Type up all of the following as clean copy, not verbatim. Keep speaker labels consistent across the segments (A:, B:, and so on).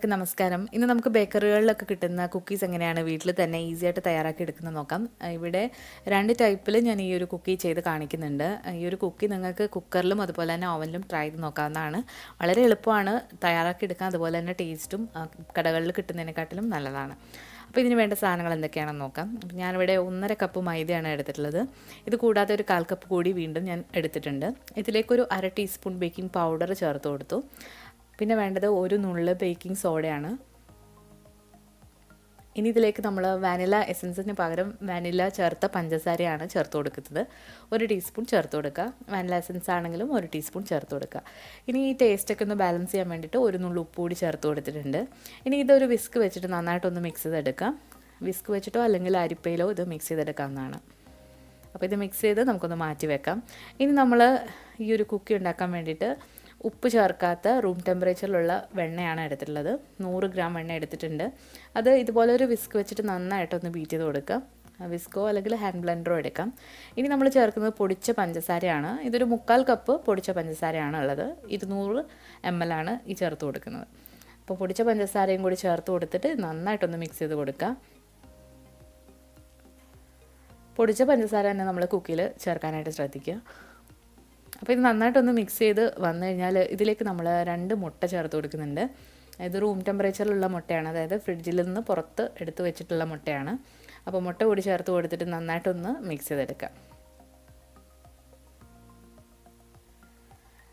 A: എല്ലാവർക്കും നമസ്കാരം. ഇന്ന് നമുക്ക് ബേക്കറികളിലൊക്കെ കിട്ടുന്ന കുക്കീസ് എങ്ങനെയാണ് വീട്ടിൽ തന്നെ ഈസി ആയിട്ട് തയ്യാറാക്കി എടുക്കുന്നത് നോക്കാം. ഇവിടെ 2 ടൈപ്പിൽ ഞാൻ ഈ ഒരു കുക്കി ചെയ്ത് കാണിക്കുന്നുണ്ട്. ഈ ഒരു കുക്കി നിങ്ങൾക്ക് കുക്കറിലും അതുപോലെ തന്നെ ഓവനിലും ട്രൈ ചെയ്ത് നോക്കാവുന്നതാണ്. വളരെ എളുപ്പമാണ് തയ്യാറാക്കി എടുക്കാൻ, അതുപോലെ തന്നെ ടേസ്റ്റും കടകളിൽ കിട്ടുന്നതിനെക്കാട്ടിലും നല്ലതാണ്. അപ്പോൾ ഇതിന് വേണ്ട സാധനങ്ങൾ എന്തൊക്കെയാണെന്ന് നോക്കാം. അപ്പോൾ ഞാനിവിടെ 1.5 കപ്പ് മൈദയാണ് എടുത്തിട്ടുള്ളത്. ഇത് കൂടാതെ ഒരു 1/4 കപ്പ് കൂടി വീണ്ടും ഞാൻ എടുത്തിട്ടുണ്ട്. ഇതിലേക്കൊരു 1/2 ടീസ്പൂൺ ബേക്കിംഗ് പൗഡർ ചേർത്ത് കൊടുത്തു. പിന്നെ വേണ്ടത് ഒരു നുള്ള് ബേക്കിംഗ് സോഡയാണ്. ഇനി ഇതിലേക്ക് നമ്മൾ വാനില എസൻസിന് പകരം വാനില ചേർത്ത പഞ്ചസാരയാണ് ചേർത്ത് കൊടുക്കുന്നത്. 1 ടീസ്പൂൺ ചേർത്ത് കൊടുക്കുക. വാനില എസൻസ് ആണെങ്കിലും 1 ടീസ്പൂൺ ചേർത്ത് കൊടുക്കുക. ഇനി ഈ ടേസ്റ്റൊക്കെ ഒന്ന് ബാലൻസ് ചെയ്യാൻ വേണ്ടിയിട്ട് ഒരു നുള്ളു ഉപ്പ് കൂടി ചേർത്ത് കൊടുത്തിട്ടുണ്ട്. ഇനി ഇതൊരു വിസ്ക് വെച്ചിട്ട് നന്നായിട്ടൊന്ന് മിക്സ് ചെയ്തെടുക്കാം. വിസ്ക് വെച്ചിട്ടോ അല്ലെങ്കിൽ അരിപ്പയിലോ ഇത് മിക്സ് ചെയ്തെടുക്കാവുന്നതാണ്. അപ്പോൾ ഇത് മിക്സ് ചെയ്ത് നമുക്കൊന്ന് മാറ്റി വെക്കാം. ഇനി നമ്മൾ ഈ ഒരു കുക്കി ഉണ്ടാക്കാൻ വേണ്ടിയിട്ട് ഉപ്പ് ചേർക്കാത്ത റൂം ടെമ്പറേച്ചറിലുള്ള വെണ്ണയാണ് എടുത്തിട്ടുള്ളത്. 100 ഗ്രാം വെണ്ണ എടുത്തിട്ടുണ്ട്. അത് ഇതുപോലെ ഒരു വിസ്ക് വെച്ചിട്ട് നന്നായിട്ടൊന്ന് ബീറ്റ് ചെയ്ത് കൊടുക്കാം. വിസ്കോ അല്ലെങ്കിൽ ഹാൻഡ് ബ്ലെൻഡറോ എടുക്കാം. ഇനി നമ്മൾ ചേർക്കുന്നത് പൊടിച്ച പഞ്ചസാരയാണ്. ഇതൊരു 1/4 കപ്പ് പൊടിച്ച പഞ്ചസാരയാണ് ഉള്ളത്. 200 ml ആണ് ഈ ചേർത്ത് കൊടുക്കുന്നത്. അപ്പോൾ പൊടിച്ച പഞ്ചസാരയും കൂടി ചേർത്ത് കൊടുത്തിട്ട് നന്നായിട്ടൊന്ന് മിക്സ് ചെയ്ത് കൊടുക്കുക. പൊടിച്ച പഞ്ചസാര തന്നെ നമ്മൾ കുക്കിയിൽ ചേർക്കാനായിട്ട് ശ്രദ്ധിക്കുക. അപ്പോൾ ഇത് നന്നായിട്ടൊന്ന് മിക്സ് ചെയ്ത് വന്നു കഴിഞ്ഞാൽ ഇതിലേക്ക് നമ്മൾ 2 മുട്ട ചേർത്ത് കൊടുക്കുന്നുണ്ട്. ഇത് റൂം ടെമ്പറേച്ചറിലുള്ള മുട്ടയാണ്, അതായത് ഫ്രിഡ്ജിൽ നിന്ന് പുറത്ത് എടുത്ത് വെച്ചിട്ടുള്ള മുട്ടയാണ്. അപ്പോൾ മുട്ട കൂടി ചേർത്ത് കൊടുത്തിട്ട് നന്നായിട്ടൊന്ന് മിക്സ് ചെയ്തെടുക്കാം.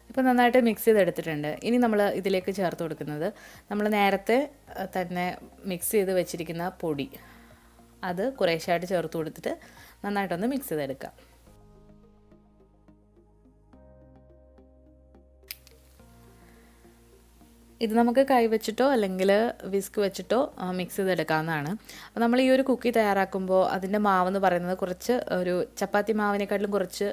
A: ഇപ്പോൾ നന്നായിട്ട് മിക്സ് ചെയ്തെടുത്തിട്ടുണ്ട്. ഇനി നമ്മൾ ഇതിലേക്ക് ചേർത്ത് കൊടുക്കുന്നത് നമ്മൾ നേരത്തെ തന്നെ മിക്സ് ചെയ്ത് വെച്ചിരിക്കുന്ന പൊടി, അത് കുറേശ്ശായിട്ട് ചേർത്ത് കൊടുത്തിട്ട് നന്നായിട്ടൊന്ന് മിക്സ് ചെയ്തെടുക്കാം. ഇത് നമുക്ക് കൈ വെച്ചിട്ടോ അല്ലെങ്കിൽ വിസ്ക് വെച്ചിട്ടോ മിക്സ് ചെയ്തെടുക്കാവുന്നതാണ്. അപ്പോൾ നമ്മൾ ഈ ഒരു കുക്കി തയ്യാറാക്കുമ്പോൾ അതിൻ്റെ മാവെന്ന് പറയുന്നത് കുറച്ച് ഒരു ചപ്പാത്തി മാവിനെക്കാട്ടിലും കുറച്ച്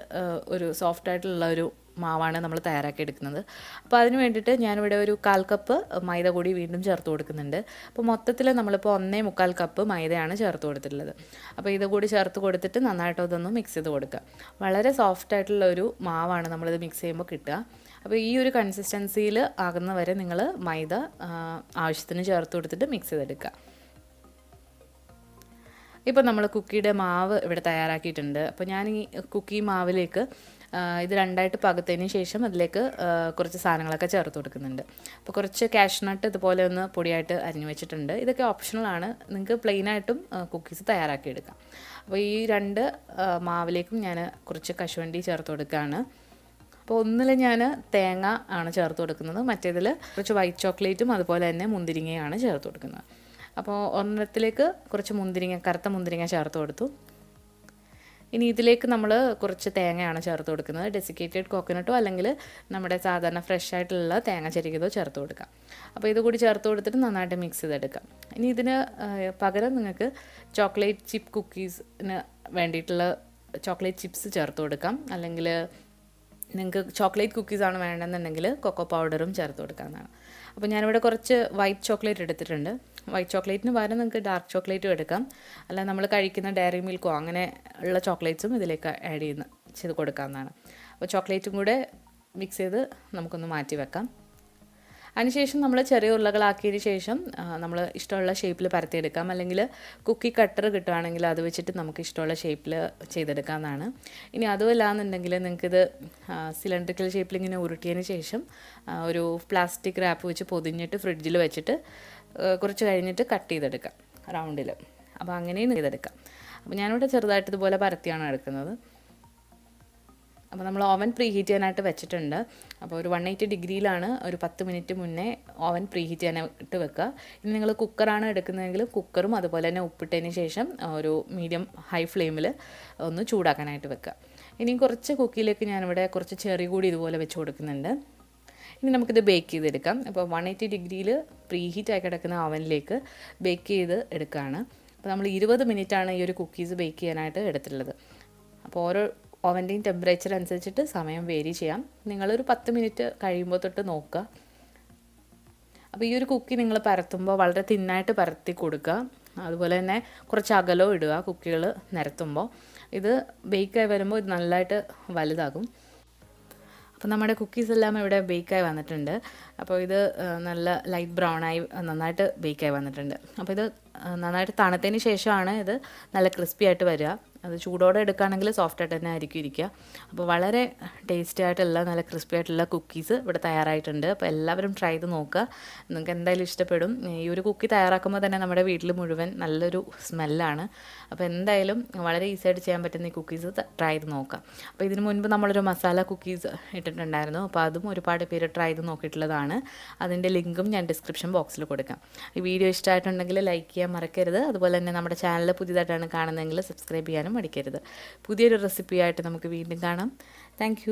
A: ഒരു സോഫ്റ്റായിട്ടുള്ള ഒരു മാവാണ് നമ്മൾ തയ്യാറാക്കി എടുക്കുന്നത്. അപ്പോൾ അതിന് വേണ്ടിയിട്ട് ഞാനിവിടെ ഒരു 1/4 കപ്പ് മൈദ കൂടി വീണ്ടും ചേർത്ത് കൊടുക്കുന്നുണ്ട്. അപ്പോൾ മൊത്തത്തിൽ നമ്മളിപ്പോൾ 1.25 കപ്പ് മൈദയാണ് ചേർത്ത് കൊടുത്തിട്ടുള്ളത്. അപ്പോൾ ഇത് കൂടി ചേർത്ത് കൊടുത്തിട്ട് നന്നായിട്ട് ഇതൊന്ന് മിക്സ് ചെയ്ത് കൊടുക്കുക. വളരെ സോഫ്റ്റായിട്ടുള്ള ഒരു മാവാണ് നമ്മളിത് മിക്സ് ചെയ്യുമ്പോൾ കിട്ടുക. അപ്പോൾ ഈ ഒരു കൺസിസ്റ്റൻസിയിൽ ആകുന്ന വരെ നിങ്ങൾ മൈദ ആവശ്യത്തിന് ചേർത്ത് കൊടുത്തിട്ട് മിക്സ് ചെയ്തെടുക്കുക. ഇപ്പോൾ നമ്മൾ കുക്കിയുടെ മാവ് ഇവിടെ തയ്യാറാക്കിയിട്ടുണ്ട്. അപ്പോൾ ഞാൻ ഈ കുക്കി മാവിലേക്ക് ഇത് 2ആയിട്ട് പകുത്തതിന് ശേഷം അതിലേക്ക് കുറച്ച് സാധനങ്ങളൊക്കെ ചേർത്ത് കൊടുക്കുന്നുണ്ട്. അപ്പോൾ കുറച്ച് കാഷ്നട്ട് ഇതുപോലെ ഒന്ന് പൊടിയായിട്ട് അരിഞ്ഞു വെച്ചിട്ടുണ്ട്. ഇതൊക്കെ ഓപ്ഷണലാണ്, നിങ്ങൾക്ക് പ്ലെയിനായിട്ടും കുക്കീസ് തയ്യാറാക്കിയെടുക്കാം. അപ്പോൾ ഈ 2 മാവിലേക്കും ഞാൻ കുറച്ച് കശുവണ്ടി ചേർത്ത് കൊടുക്കുകയാണ്. അപ്പോൾ ഒന്നിൽ ഞാൻ തേങ്ങ ആണ് ചേർത്ത് കൊടുക്കുന്നത്, മറ്റേതിൽ കുറച്ച് വൈറ്റ് ചോക്ലേറ്റും അതുപോലെ തന്നെ മുന്തിരിങ്ങയാണ് ചേർത്ത് കൊടുക്കുന്നത്. അപ്പോൾ ഒരെണ്ണത്തിലേക്ക് കുറച്ച് മുന്തിരിങ്ങ, കറുത്ത മുന്തിരിങ്ങ ചേർത്ത് കൊടുത്തു. ഇനി ഇതിലേക്ക് നമ്മൾ കുറച്ച് തേങ്ങയാണ് ചേർത്ത് കൊടുക്കുന്നത്. ഡെസിക്കേറ്റഡ് കോക്കനട്ടോ അല്ലെങ്കിൽ നമ്മുടെ സാധാരണ ഫ്രഷ് ആയിട്ടുള്ള തേങ്ങ ചെരുകിയതോ ചേർത്ത് കൊടുക്കാം. അപ്പോൾ ഇത് കൂടി ചേർത്ത് കൊടുത്തിട്ട് നന്നായിട്ട് മിക്സ് ചെയ്തെടുക്കാം. ഇനി ഇതിന് പകരം നിങ്ങൾക്ക് ചോക്ലേറ്റ് ചിപ്പ് കുക്കീസിന് വേണ്ടിയിട്ടുള്ള ചോക്ലേറ്റ് ചിപ്സ് ചേർത്ത് കൊടുക്കാം. അല്ലെങ്കിൽ നിങ്ങൾക്ക് ചോക്ലേറ്റ് കുക്കീസാണ് വേണമെന്നുണ്ടെങ്കിൽ കൊക്കോ പൗഡറും ചേർത്ത് കൊടുക്കാവുന്നതാണ്. അപ്പോൾ ഞാനിവിടെ കുറച്ച് വൈറ്റ് ചോക്ലേറ്റ് എടുത്തിട്ടുണ്ട്. വൈറ്റ് ചോക്ലേറ്റിന് പകരം നിങ്ങൾക്ക് ഡാർക്ക് ചോക്ലേറ്റും എടുക്കാം. അല്ല നമ്മൾ കഴിക്കുന്ന ഡയറി മിൽക്കോ അങ്ങനെ ഉള്ള ചോക്ലേറ്റ്സും ഇതിലേക്ക് ആഡ് ചെയ്ത് കൊടുക്കാവുന്നതാണ്. അപ്പോൾ ചോക്ലേറ്റും കൂടെ മിക്സ് ചെയ്ത് നമുക്കൊന്ന് മാറ്റി വെക്കാം. അതിനുശേഷം നമ്മൾ ചെറിയ ഉരുളകളാക്കിയതിന് ശേഷം നമ്മൾ ഇഷ്ടമുള്ള ഷേപ്പിൽ പരത്തിയെടുക്കാം. അല്ലെങ്കിൽ കുക്കി കട്ടർ കിട്ടുകയാണെങ്കിൽ അത് വെച്ചിട്ട് നമുക്ക് ഇഷ്ടമുള്ള ഷേപ്പിൽ ചെയ്തെടുക്കാവുന്നതാണ്. ഇനി അതുമല്ലാന്നുണ്ടെങ്കിൽ നിങ്ങൾക്കിത് സിലിണ്ടറിക്കൽ ഷേപ്പിൽ ഇങ്ങനെ ഉരുട്ടിയതിന് ശേഷം ഒരു പ്ലാസ്റ്റിക് റാപ്പ് വെച്ച് പൊതിഞ്ഞിട്ട് ഫ്രിഡ്ജിൽ വെച്ചിട്ട് കുറച്ച് കഴിഞ്ഞിട്ട് കട്ട് ചെയ്തെടുക്കാം റൗണ്ടിൽ. അപ്പോൾ അങ്ങനെയും ചെയ്തെടുക്കാം. അപ്പോൾ ഞാനിവിടെ ചെറുതായിട്ട് ഇതുപോലെ പരത്തിയാണ് എടുക്കുന്നത്. അപ്പോൾ നമ്മൾ ഓവൻ പ്രീ ഹീറ്റ് ചെയ്യാനായിട്ട് വെച്ചിട്ടുണ്ട്. അപ്പോൾ ഒരു 180 ഡിഗ്രിയിലാണ് ഒരു 10 മിനിറ്റ് മുന്നേ ഓവൻ പ്രീ ഹീറ്റ് ചെയ്യാനായിട്ട് വെക്കുക. ഇനി നിങ്ങൾ കുക്കറാണ് എടുക്കുന്നതെങ്കിൽ കുക്കറും അതുപോലെ തന്നെ ഉപ്പിട്ടതിന് ശേഷം ഒരു മീഡിയം ഹൈ ഫ്ലെയിമിൽ ഒന്ന് ചൂടാക്കാനായിട്ട് വെക്കുക. ഇനി കുറച്ച് കുക്കിയിലേക്ക് ഞാനിവിടെ കുറച്ച് ചെറി കൂടി ഇതുപോലെ വെച്ച് കൊടുക്കുന്നുണ്ട്. ഇനി നമുക്കിത് ബേക്ക് ചെയ്തെടുക്കാം. അപ്പോൾ 180 ഡിഗ്രിയിൽ പ്രീ ഹീറ്റ് ആയി കിടക്കുന്ന ഓവനിലേക്ക് ബേക്ക് ചെയ്ത് എടുക്കുകയാണ്. അപ്പോൾ നമ്മൾ 20 മിനിറ്റാണ് ഈ ഒരു കുക്കീസ് ബേക്ക് ചെയ്യാനായിട്ട് എടുത്തിട്ടുള്ളത്. അപ്പോൾ ഓരോ ഓവൻ്റെയും ടെമ്പറേച്ചർ അനുസരിച്ചിട്ട് സമയം വേരി ചെയ്യാം. നിങ്ങളൊരു 10 മിനിറ്റ് കഴിയുമ്പോൾ തൊട്ട് നോക്കുക. അപ്പോൾ ഈ ഒരു കുക്കി നിങ്ങൾ പരത്തുമ്പോൾ വളരെ തിന്നായിട്ട് പരത്തി കൊടുക്കുക. അതുപോലെ തന്നെ കുറച്ച് അകലവും ഇടുക കുക്കികൾ നിരത്തുമ്പോൾ. ഇത് ബേക്കായി വരുമ്പോൾ ഇത് നല്ലതായിട്ട് വലുതാകും. അപ്പോൾ നമ്മുടെ കുക്കീസ് എല്ലാം ഇവിടെ ബേക്കായി വന്നിട്ടുണ്ട്. അപ്പോൾ ഇത് നല്ല ലൈറ്റ് ബ്രൗണായി നന്നായിട്ട് ബേക്കായി വന്നിട്ടുണ്ട്. അപ്പോൾ ഇത് നന്നായിട്ട് തണുത്തതിന് ശേഷമാണ് ഇത് നല്ല ക്രിസ്പി ആയിട്ട് വരിക. അത് ചൂടോടെ എടുക്കുകയാണെങ്കിൽ സോഫ്റ്റ് ആയിട്ട് തന്നെ ആയിരിക്കും ഇരിക്കുക. അപ്പോൾ വളരെ ടേസ്റ്റി ആയിട്ടുള്ള നല്ല ക്രിസ്പി ആയിട്ടുള്ള കുക്കീസ് ഇവിടെ തയ്യാറായിട്ടുണ്ട്. അപ്പോൾ എല്ലാവരും ട്രൈ ചെയ്ത് നോക്കുക, നിങ്ങൾക്ക് എന്തായാലും ഇഷ്ടപ്പെടും. ഈ ഒരു കുക്കി തയ്യാറാക്കുമ്പോൾ തന്നെ നമ്മുടെ വീട്ടിൽ മുഴുവൻ നല്ലൊരു സ്മെല്ലാണ്. അപ്പോൾ എന്തായാലും വളരെ ഈസി ആയിട്ട് ചെയ്യാൻ പറ്റുന്ന ഈ കുക്കീസ് ട്രൈ ചെയ്ത് നോക്കുക. അപ്പോൾ ഇതിന് മുൻപ് നമ്മളൊരു മസാല കുക്കീസ് ഇട്ടിട്ടുണ്ടായിരുന്നു. അപ്പോൾ അതും ഒരുപാട് പേര് ട്രൈ ചെയ്ത് നോക്കിയിട്ടുള്ളതാണ്. അതിൻ്റെ ലിങ്കും ഞാൻ ഡിസ്ക്രിപ്ഷൻ ബോക്സിൽ കൊടുക്കാം. ഈ വീഡിയോ ഇഷ്ടമായിട്ടുണ്ടെങ്കിൽ ലൈക്ക് ചെയ്യാൻ മറക്കരുത്. അതുപോലെ തന്നെ നമ്മുടെ ചാനൽ പുതിയതായിട്ടാണ് കാണുന്നതെങ്കിൽ സബ്സ്ക്രൈബ് ചെയ്യാനും മടിക്കരുത്. പുതിയൊരു റെസിപ്പിയായിട്ട് നമുക്ക് വീണ്ടും കാണാം. താങ്ക്